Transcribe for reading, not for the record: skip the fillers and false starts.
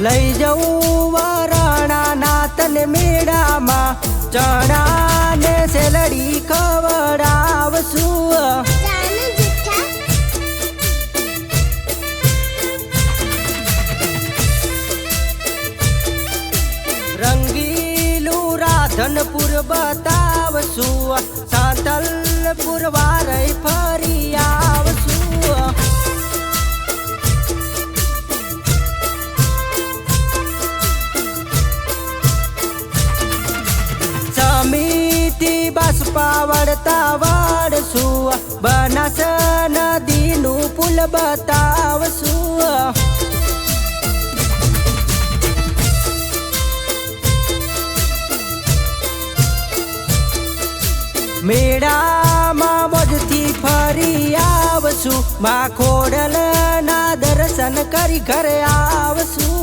લઈ જવું વરાણા નાતને મેળામાં ચણા ને સેલડી ખવડાવશું રંગીલું રાધનપુર બતાવશું સાંતલપુર વારે ફરી આવશું સમિતિ બસપા વળતા વળશું બનાસ નદીનું પુલ બતાવશું મેળામાં મોજથી ફરી આવશું મા ખોડલના દર્શન કરી ઘરે આવશું